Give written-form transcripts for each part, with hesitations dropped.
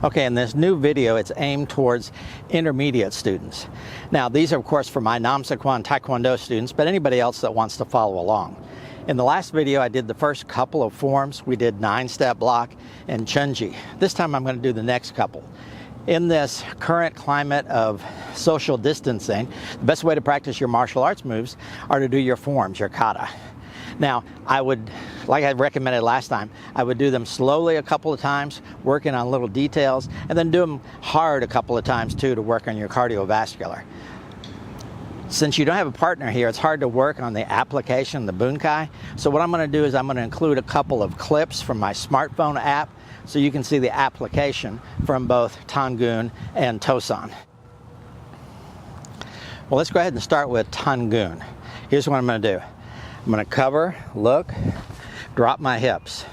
Okay, in this new video, it's aimed towards intermediate students. Now, these are, of course, for my Namsaquan Taekwondo students, but anybody else that wants to follow along. In the last video, I did the first couple of forms. We did 9-step block and chunji. This time, I'm going to do the next couple. In this current climate of social distancing, the best way to practice your martial arts moves are to do your forms, your kata. Now, I would, like I recommended last time, I would do them slowly a couple of times, working on little details, and then do them hard a couple of times too to work on your cardiovascular. Since you don't have a partner here, it's hard to work on the application, the Bunkai. So what I'm going to do is I'm going to include a couple of clips from my smartphone app so you can see the application from both Tangun and Toesan. Well, let's go ahead and start with Tangun. Here's what I'm going to do. I'm going to cover, look, drop my hips,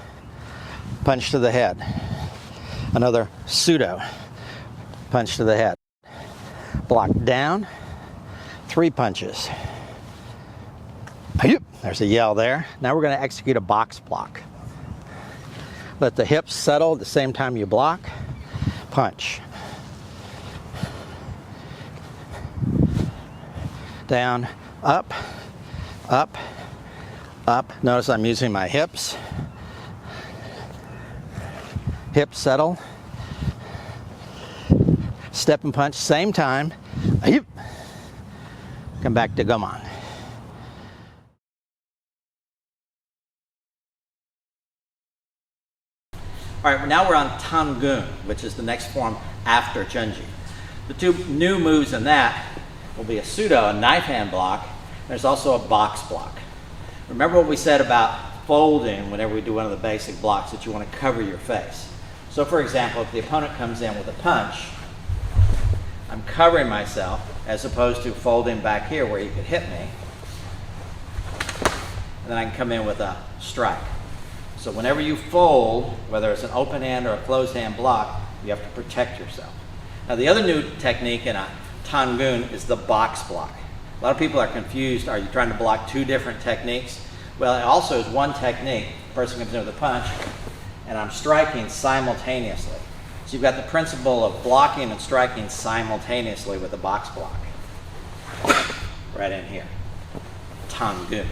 punch to the head. Another pseudo, punch to the head. Block down, 3 punches. There's a yell there. Now we're going to execute a box block. Let the hips settle at the same time you block. Punch. Down, up, up, up. Notice I'm using my hips. Hips settle. Step and punch, same time. Come back to Goon. All right, now we're on Tangun, which is the next form after chunji. The 2 new moves in that will be a pseudo, a knife hand block. There's also a box block. Remember what we said about folding whenever we do one of the basic blocks, that you want to cover your face. So for example, if the opponent comes in with a punch, I'm covering myself as opposed to folding back here where you could hit me. And then I can come in with a strike. So whenever you fold, whether it's an open hand or a closed hand block, you have to protect yourself. Now the other new technique in a Tangun is the box block. A lot of people are confused. Are you trying to block 2 different techniques? Well, it also is one technique. The person comes in with a punch, and I'm striking simultaneously. So you've got the principle of blocking and striking simultaneously with a box block. Right in here. Tangun.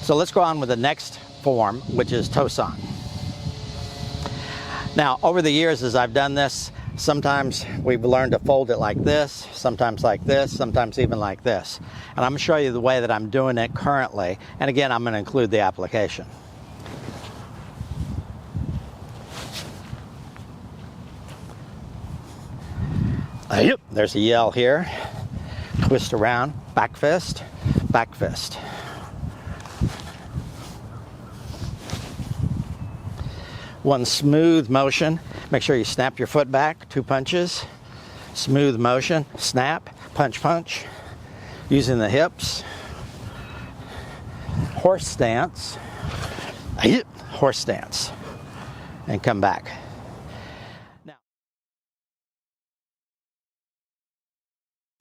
So let's go on with the next form, which is Toesan. Now, over the years as I've done this, sometimes we've learned to fold it like this, sometimes like this, sometimes even like this. And I'm going to show you the way that I'm doing it currently. And again, I'm going to include the application. There's a yell here. Twist around, back fist, back fist. One smooth motion. Make sure you snap your foot back, 2 punches. Smooth motion, snap, punch, punch. Using the hips. Horse stance. Horse stance. And come back. Now.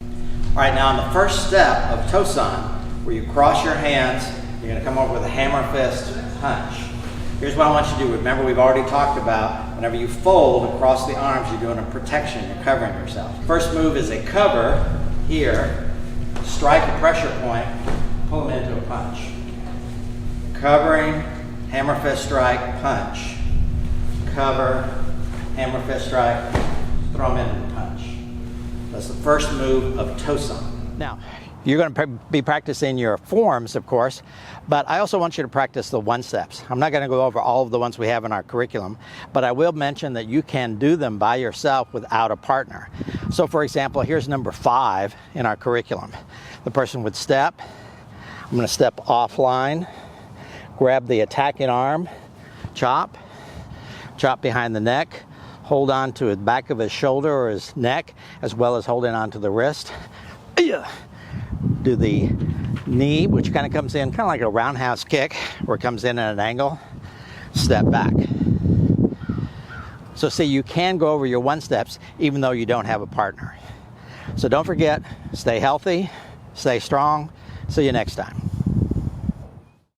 All right, now on the first step of Toesan, where you cross your hands, you're going to come over with a hammer fist punch. Here's what I want you to do. Remember, we've already talked about whenever you fold across the arms, you're doing a protection, you're covering yourself. First move is a cover here, strike a pressure point, pull them into a punch. Covering, hammer fist strike, punch. Cover, hammer fist strike, throw them into the punch. That's the first move of Toesan. Now, you're going to be practicing your forms, of course, but I also want you to practice the 1-steps. I'm not going to go over all of the ones we have in our curriculum, but I will mention that you can do them by yourself without a partner. So for example, here's number 5 in our curriculum. The person would step. I'm going to step offline, grab the attacking arm, chop, chop behind the neck, hold on to the back of his shoulder or his neck, as well as holding on to the wrist. Do the knee, which kind of comes in kind of like a roundhouse kick, where it comes in at an angle. Step back. So see, you can go over your 1-steps even though you don't have a partner. So don't forget, stay healthy, stay strong. See you next time.